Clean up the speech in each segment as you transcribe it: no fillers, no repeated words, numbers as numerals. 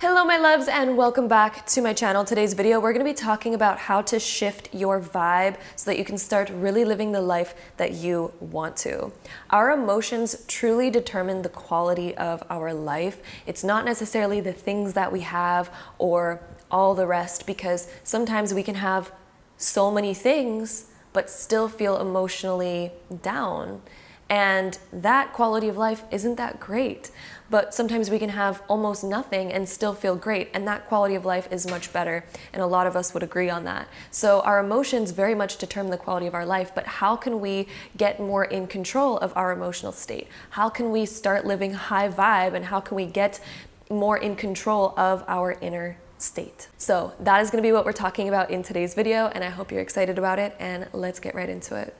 Hello my loves and welcome back to my channel. Today's video we're going to be talking about how to shift your vibe so that you can start really living the life that you want to. Our emotions truly determine the quality of our life. It's not necessarily the things that we have or all the rest, because sometimes we can have so many things but still feel emotionally down. And that quality of life isn't that great. But sometimes we can have almost nothing and still feel great, and that quality of life is much better, and a lot of us would agree on that. So our emotions very much determine the quality of our life, but how can we get more in control of our emotional state? How can we start living high vibe, and how can we get more in control of our inner state? So that is going to be what we're talking about in today's video, and I hope you're excited about it, and let's get right into it.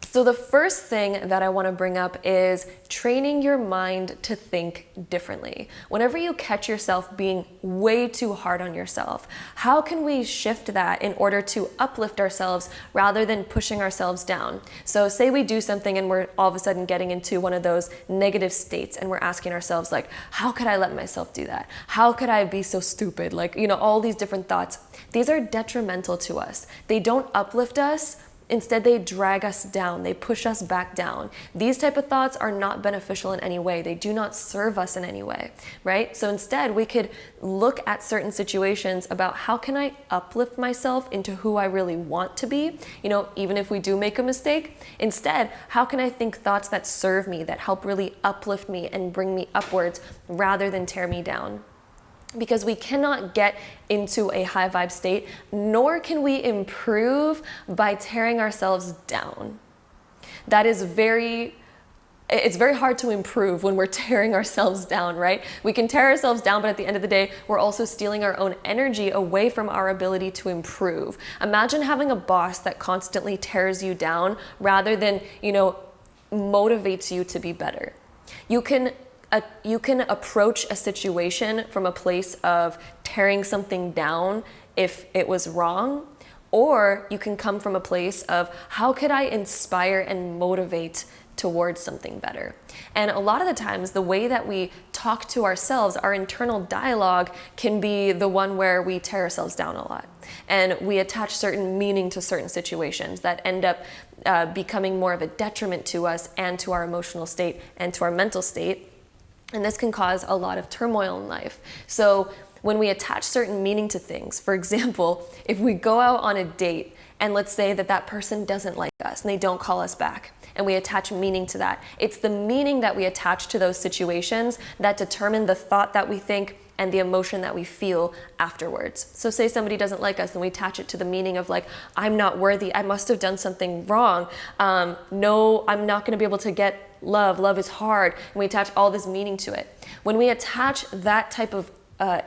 So the first thing that I want to bring up is training your mind to think differently. Whenever you catch yourself being way too hard on yourself, how can we shift that in order to uplift ourselves rather than pushing ourselves down? So say we do something and we're all of a sudden getting into one of those negative states, and we're asking ourselves like, how could I let myself do that? How could I be so stupid? Like, all these different thoughts. These are detrimental to us. They don't uplift us. Instead, they drag us down. They push us back down. These type of thoughts are not beneficial in any way. They do not serve us in any way, right? So instead, we could look at certain situations about how can I uplift myself into who I really want to be, even if we do make a mistake. Instead, how can I think thoughts that serve me, that help really uplift me and bring me upwards rather than tear me down? Because we cannot get into a high vibe state, nor can we improve by tearing ourselves down. It's very hard to improve when we're tearing ourselves down, right? We can tear ourselves down, but at the end of the day, we're also stealing our own energy away from our ability to improve. Imagine having a boss that constantly tears you down rather than, motivates you to be better. You can approach a situation from a place of tearing something down if it was wrong, or you can come from a place of how could I inspire and motivate towards something better. And a lot of the times, the way that we talk to ourselves, our internal dialogue, can be the one where we tear ourselves down a lot. And we attach certain meaning to certain situations that end up becoming more of a detriment to us and to our emotional state and to our mental state. And this can cause a lot of turmoil in life. So when we attach certain meaning to things, for example, if we go out on a date and let's say that person doesn't like us and they don't call us back, and we attach meaning to that, it's the meaning that we attach to those situations that determine the thought that we think and the emotion that we feel afterwards. So say somebody doesn't like us and we attach it to the meaning of like, I'm not worthy, I must have done something wrong. No, I'm not gonna be able to get love is hard, and we attach all this meaning to it. When we attach that type of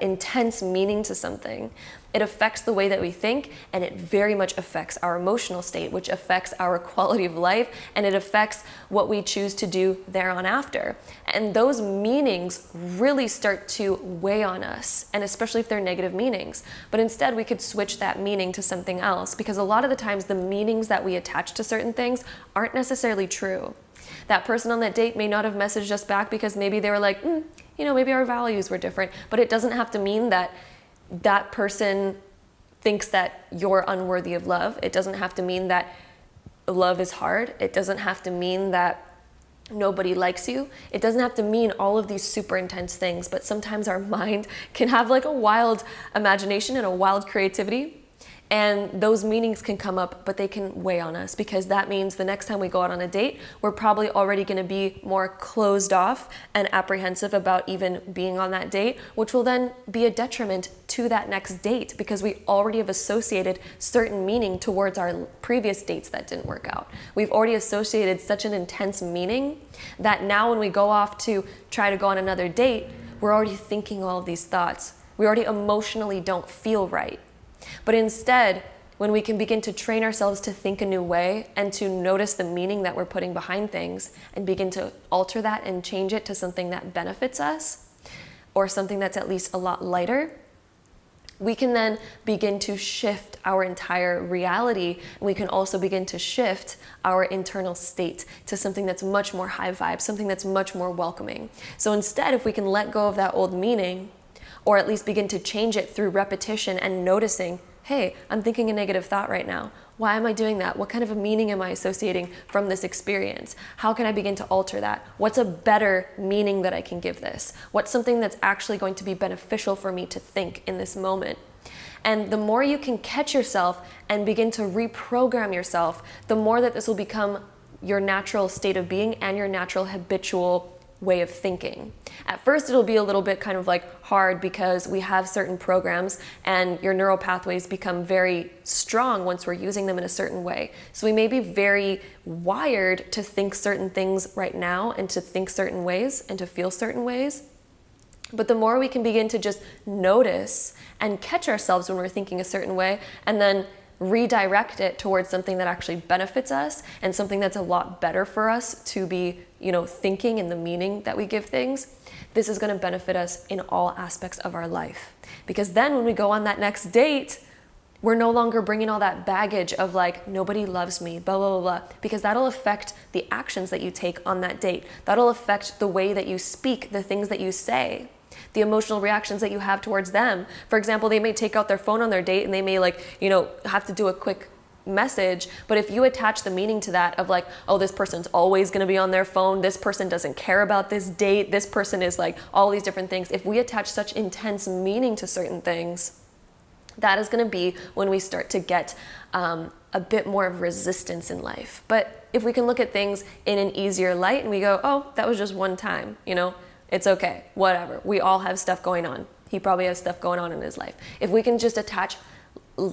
intense meaning to something, it affects the way that we think, and it very much affects our emotional state, which affects our quality of life, and it affects what we choose to do thereon after. And those meanings really start to weigh on us, and especially if they're negative meanings. But instead, we could switch that meaning to something else, because a lot of the times the meanings that we attach to certain things aren't necessarily true. That person on that date may not have messaged us back because maybe they were like, maybe our values were different, but it doesn't have to mean that that person thinks that you're unworthy of love. It doesn't have to mean that love is hard. It doesn't have to mean that nobody likes you. It doesn't have to mean all of these super intense things, but sometimes our mind can have like a wild imagination and a wild creativity. And those meanings can come up, but they can weigh on us, because that means the next time we go out on a date, we're probably already going to be more closed off and apprehensive about even being on that date, which will then be a detriment to that next date, because we already have associated certain meaning towards our previous dates that didn't work out. We've already associated such an intense meaning that now when we go off to try to go on another date, we're already thinking all of these thoughts. We already emotionally don't feel right. But instead, when we can begin to train ourselves to think a new way and to notice the meaning that we're putting behind things and begin to alter that and change it to something that benefits us, or something that's at least a lot lighter, we can then begin to shift our entire reality. And we can also begin to shift our internal state to something that's much more high vibe, something that's much more welcoming. So instead, if we can let go of that old meaning, or at least begin to change it through repetition and noticing, hey, I'm thinking a negative thought right now. Why am I doing that? What kind of a meaning am I associating from this experience? How can I begin to alter that? What's a better meaning that I can give this? What's something that's actually going to be beneficial for me to think in this moment? And the more you can catch yourself and begin to reprogram yourself, the more that this will become your natural state of being and your natural habitual way of thinking. At first, it'll be a little bit kind of like hard because we have certain programs and your neural pathways become very strong once we're using them in a certain way. So we may be very wired to think certain things right now and to think certain ways and to feel certain ways. But the more we can begin to just notice and catch ourselves when we're thinking a certain way and then redirect it towards something that actually benefits us and something that's a lot better for us to be, thinking in the meaning that we give things, this is going to benefit us in all aspects of our life. Because then when we go on that next date, we're no longer bringing all that baggage of like, nobody loves me, blah, blah, blah, blah, because that'll affect the actions that you take on that date. That'll affect the way that you speak, the things that you say, the emotional reactions that you have towards them. For example, they may take out their phone on their date and they may have to do a quick message. But if you attach the meaning to that of like, oh, this person's always going to be on their phone. This person doesn't care about this date. This person is like all these different things. If we attach such intense meaning to certain things, that is going to be when we start to get a bit more of resistance in life. But if we can look at things in an easier light and we go, oh, that was just one time, it's okay, whatever. We all have stuff going on. He probably has stuff going on in his life. If we can just attach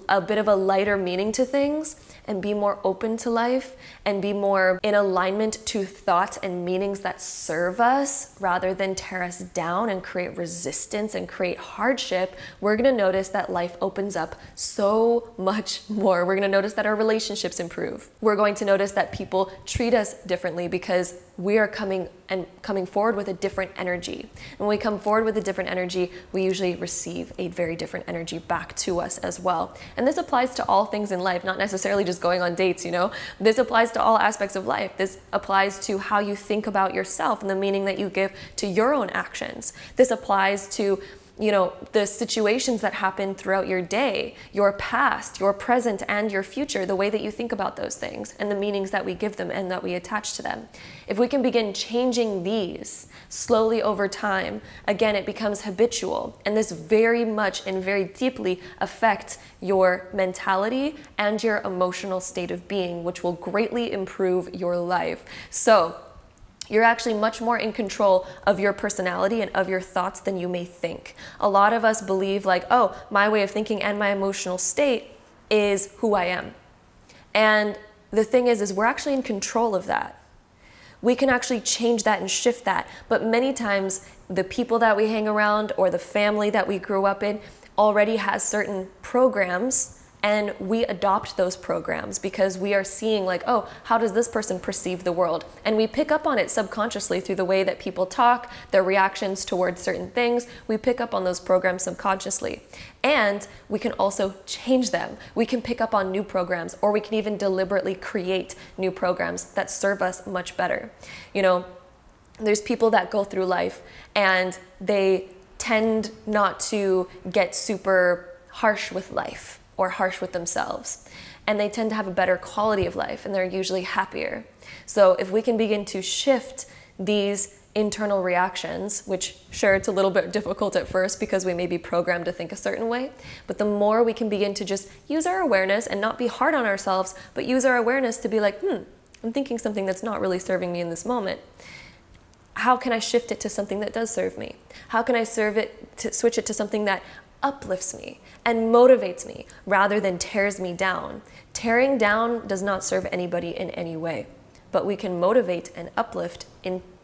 a bit of a lighter meaning to things and be more open to life and be more in alignment to thoughts and meanings that serve us rather than tear us down and create resistance and create hardship, we're going to notice that life opens up so much more. We're going to notice that our relationships improve. We're going to notice that people treat us differently because we are coming forward with a different energy. When we come forward with a different energy, we usually receive a very different energy back to us as well. And this applies to all things in life, not necessarily just going on dates, This applies to all aspects of life. This applies to how you think about yourself and the meaning that you give to your own actions. This applies to the situations that happen throughout your day, your past, your present, and your future, the way that you think about those things and the meanings that we give them and that we attach to them. If we can begin changing these slowly over time, again, it becomes habitual. And this very much and very deeply affects your mentality and your emotional state of being, which will greatly improve your life. So, you're actually much more in control of your personality and of your thoughts than you may think. A lot of us believe like, oh, my way of thinking and my emotional state is who I am. And the thing is we're actually in control of that. We can actually change that and shift that. But many times the people that we hang around or the family that we grew up in already has certain programs, and we adopt those programs because we are seeing like, oh, how does this person perceive the world? And we pick up on it subconsciously through the way that people talk, their reactions towards certain things. We pick up on those programs subconsciously. And we can also change them. We can pick up on new programs, or we can even deliberately create new programs that serve us much better. There's people that go through life and they tend not to get super harsh with life or harsh with themselves. And they tend to have a better quality of life and they're usually happier. So if we can begin to shift these internal reactions, which sure, it's a little bit difficult at first because we may be programmed to think a certain way, but the more we can begin to just use our awareness and not be hard on ourselves, but use our awareness to be like, I'm thinking something that's not really serving me in this moment. How can I shift it to something that does serve me? How can I switch it to something that uplifts me and motivates me rather than tears me down? Tearing down does not serve anybody in any way, but we can motivate and uplift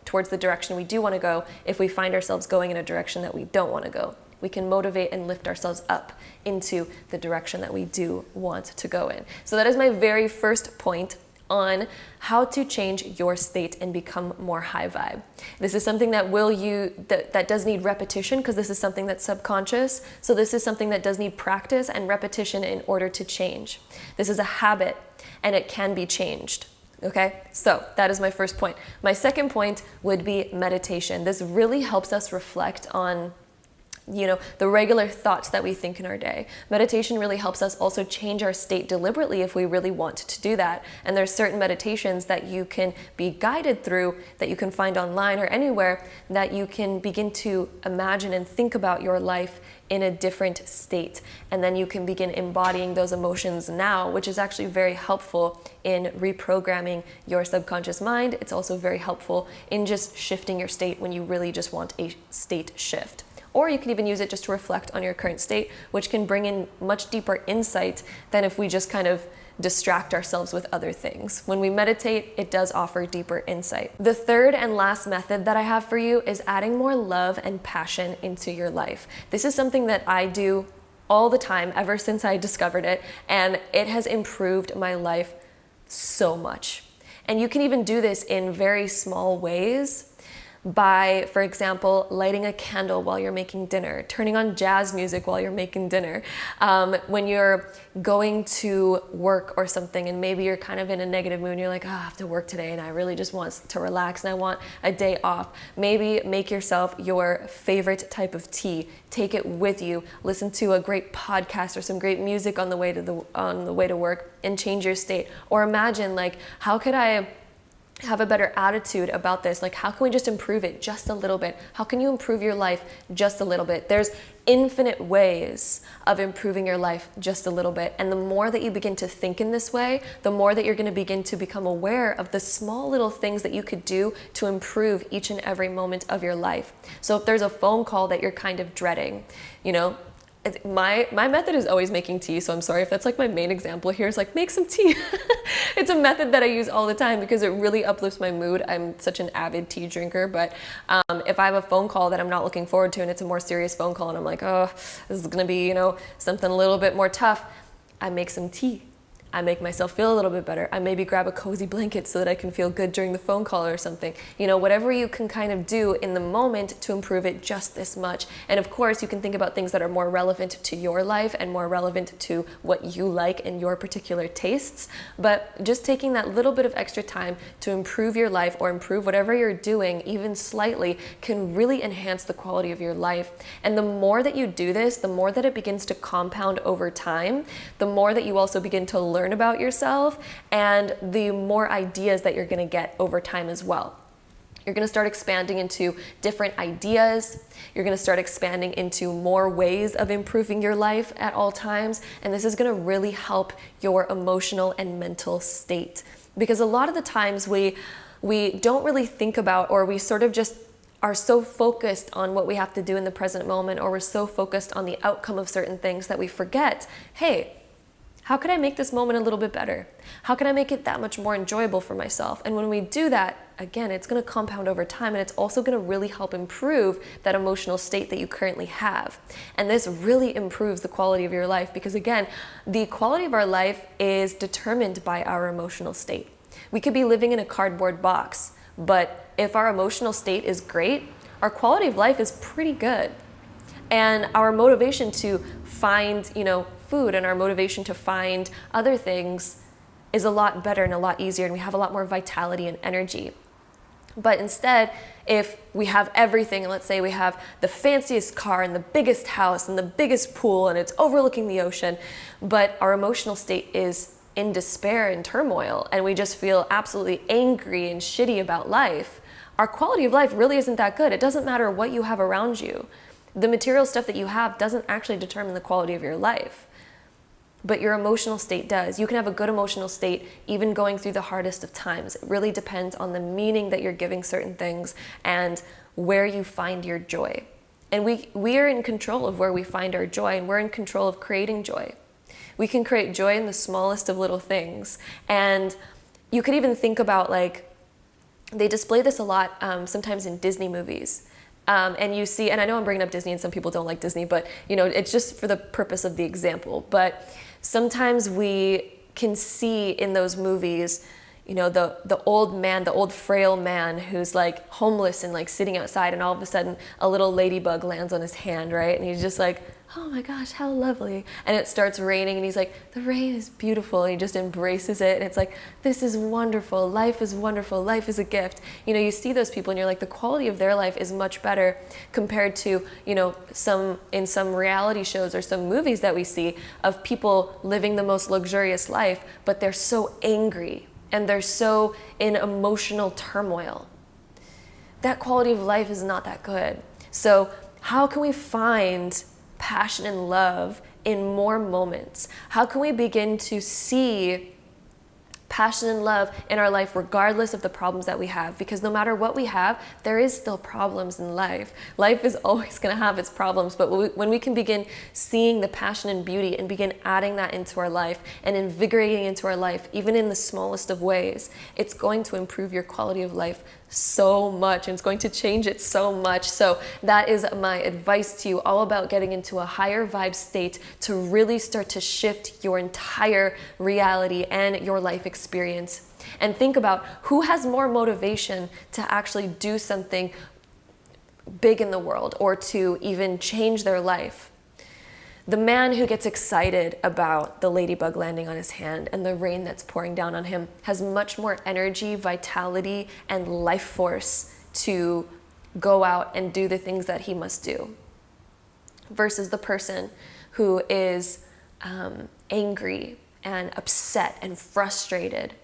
towards the direction we do want to go if we find ourselves going in a direction that we don't want to go. We can motivate and lift ourselves up into the direction that we do want to go in. So that is my very first point on how to change your state and become more high vibe. This is something that does need repetition because this is something that's subconscious. So this is something that does need practice and repetition in order to change. This is a habit and it can be changed. Okay, so that is my first point. My second point would be meditation. This really helps us reflect on the regular thoughts that we think in our day. Meditation really helps us also change our state deliberately if we really want to do that. And there's certain meditations that you can be guided through, that you can find online or anywhere, that you can begin to imagine and think about your life in a different state. And then you can begin embodying those emotions now, which is actually very helpful in reprogramming your subconscious mind. It's also very helpful in just shifting your state when you really just want a state shift. Or you can even use it just to reflect on your current state, which can bring in much deeper insight than if we just kind of distract ourselves with other things. When we meditate, it does offer deeper insight. The third and last method that I have for you is adding more love and passion into your life. This is something that I do all the time ever since I discovered it, and it has improved my life so much. And you can even do this in very small ways, by, for example, lighting a candle while you're making dinner, turning on jazz music while you're making dinner. When you're going to work or something and maybe you're kind of in a negative mood and you're like, I have to work today and I really just want to relax and I want a day off. Maybe make yourself your favorite type of tea, take it with you, listen to a great podcast or some great music on the way to work and change your state. Or imagine, like, how could I have a better attitude about this? Like, how can we just improve it just a little bit? How can you improve your life just a little bit? There's infinite ways of improving your life just a little bit. And the more that you begin to think in this way, the more that you're going to begin to become aware of the small little things that you could do to improve each and every moment of your life. So if there's a phone call that you're kind of dreading, my method is always making tea, so I'm sorry if that's like my main example here is like, make some tea. It's a method that I use all the time because it really uplifts my mood. I'm such an avid tea drinker, but if I have a phone call that I'm not looking forward to and it's a more serious phone call and I'm like, oh, this is gonna be, something a little bit more tough, I make some tea. I make myself feel a little bit better. I maybe grab a cozy blanket so that I can feel good during the phone call or something. Whatever you can kind of do in the moment to improve it just this much. And of course, you can think about things that are more relevant to your life and more relevant to what you like and your particular tastes. But just taking that little bit of extra time to improve your life or improve whatever you're doing, even slightly, can really enhance the quality of your life. And the more that you do this, the more that it begins to compound over time, the more that you also begin to learn about yourself, and the more ideas that you're going to get over time as well. You're going to start expanding into different ideas. You're going to start expanding into more ways of improving your life at all times. And this is going to really help your emotional and mental state. Because a lot of the times we don't really think about, or we sort of just are so focused on what we have to do in the present moment, or we're so focused on the outcome of certain things that we forget, hey, how can I make this moment a little bit better? How can I make it that much more enjoyable for myself? And when we do that, again, it's going to compound over time, and it's also going to really help improve that emotional state that you currently have. And this really improves the quality of your life because, again, the quality of our life is determined by our emotional state. We could be living in a cardboard box, but if our emotional state is great, our quality of life is pretty good. And our motivation to find, food and our motivation to find other things is a lot better and a lot easier, and we have a lot more vitality and energy. But instead, if we have everything, and let's say we have the fanciest car and the biggest house and the biggest pool and it's overlooking the ocean, but our emotional state is in despair and turmoil and we just feel absolutely angry and shitty about life, our quality of life really isn't that good. It doesn't matter what you have around you. The material stuff that you have doesn't actually determine the quality of your life, but your emotional state does. You can have a good emotional state even going through the hardest of times. It really depends on the meaning that you're giving certain things and where you find your joy. And we are in control of where we find our joy, and we're in control of creating joy. We can create joy in the smallest of little things. And you could even think about, like, they display this a lot sometimes in Disney movies. And you see, and I know I'm bringing up Disney and some people don't like Disney, but it's just for the purpose of the example. But sometimes we can see in those movies, the old man, the old frail man who's like homeless and like sitting outside, and all of a sudden a little ladybug lands on his hand, right? And he's just like, oh my gosh, how lovely. And it starts raining and he's like, the rain is beautiful. And he just embraces it. And it's like, this is wonderful. Life is wonderful. Life is a gift. You know, you see those people and you're like, the quality of their life is much better compared to, you know, in some reality shows or some movies that we see of people living the most luxurious life, but they're so angry and they're so in emotional turmoil. That quality of life is not that good. So how can we find passion and love in more moments? How can we begin to see passion and love in our life regardless of the problems that we have? Because no matter what we have, there is still problems in life. Life is always going to have its problems, but when we can begin seeing the passion and beauty and begin adding that into our life and invigorating into our life, even in the smallest of ways, it's going to improve your quality of life so much, and it's going to change it so much. So that is my advice to you, all about getting into a higher vibe state to really start to shift your entire reality and your life experience. And think about who has more motivation to actually do something big in the world or to even change their life. The man who gets excited about the ladybug landing on his hand and the rain that's pouring down on him has much more energy, vitality, and life force to go out and do the things that he must do, versus the person who is angry and upset and frustrated.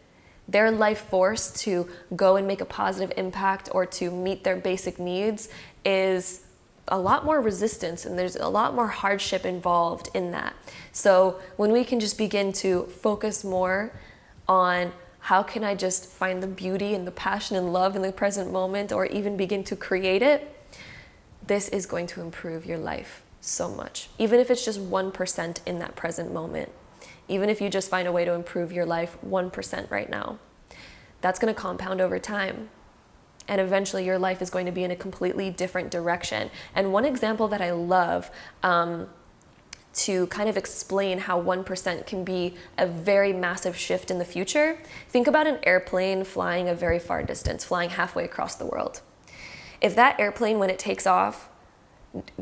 Their life force to go and make a positive impact or to meet their basic needs is a lot more resistance, and there's a lot more hardship involved in that. So when we can just begin to focus more on how can I just find the beauty and the passion and love in the present moment, or even begin to create it, this is going to improve your life so much. Even if it's just 1% in that present moment, even if you just find a way to improve your life 1% right now, that's going to compound over time. And eventually your life is going to be in a completely different direction. And one example that I love to kind of explain how 1% can be a very massive shift in the future, think about an airplane flying a very far distance, flying halfway across the world. If that airplane, when it takes off,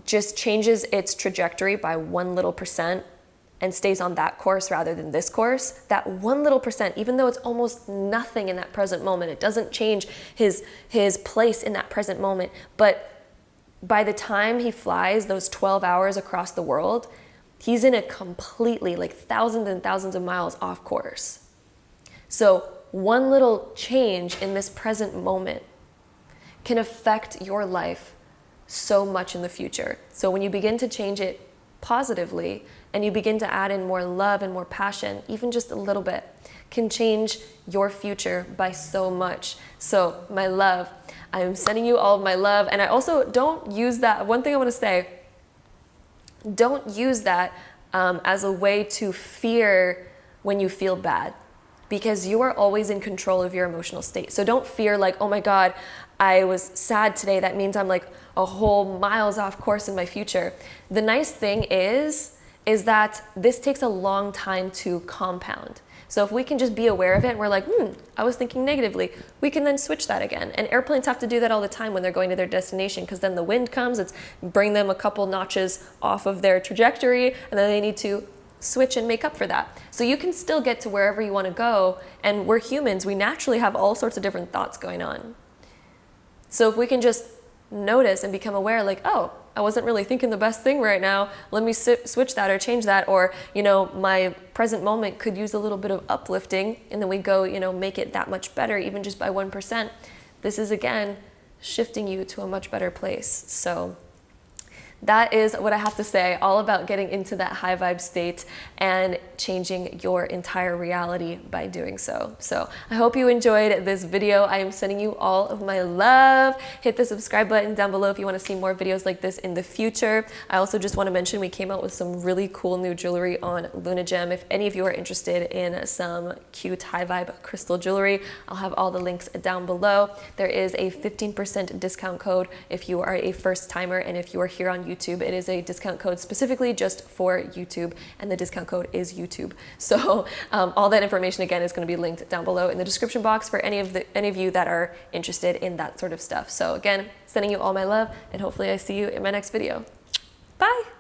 just changes its trajectory by 1 little percent and stays on that course rather than this course, that 1 little percent, even though it's almost nothing in that present moment, it doesn't change his place in that present moment, but by the time he flies those 12 hours across the world, he's in a completely, like, thousands and thousands of miles off course. So one little change in this present moment can affect your life so much in the future. So when you begin to change it positively and you begin to add in more love and more passion, even just a little bit, can change your future by so much. So my love, I am sending you all of my love. And I also don't use that, one thing I want to say, don't use that as a way to fear when you feel bad, because you are always in control of your emotional state. So don't fear like, oh my God, I was sad today. That means I'm like a whole miles off course in my future. The nice thing is that this takes a long time to compound. So if we can just be aware of it and we're like, I was thinking negatively, we can then switch that again. And airplanes have to do that all the time when they're going to their destination, because then the wind comes, it's bring them a couple notches off of their trajectory, and then they need to switch and make up for that. So you can still get to wherever you want to go, and we're humans, we naturally have all sorts of different thoughts going on. So if we can just notice and become aware, like, oh, I wasn't really thinking the best thing right now, let me switch that or change that, or, my present moment could use a little bit of uplifting, and then we go, make it that much better, even just by 1%. This is, again, shifting you to a much better place. So that is what I have to say, all about getting into that high vibe state and changing your entire reality by doing so. So I hope you enjoyed this video. I am sending you all of my love. Hit the subscribe button down below if you want to see more videos like this in the future. I also just want to mention we came out with some really cool new jewelry on Luna Gem. If any of you are interested in some cute high vibe crystal jewelry, I'll have all the links down below. There is a 15% discount code if you are a first timer, and if you are here on YouTube, it is a discount code specifically just for YouTube, and the discount code is YouTube. So all that information again is going to be linked down below in the description box for any of you that are interested in that sort of stuff. So again, sending you all my love, and hopefully I see you in my next video. Bye.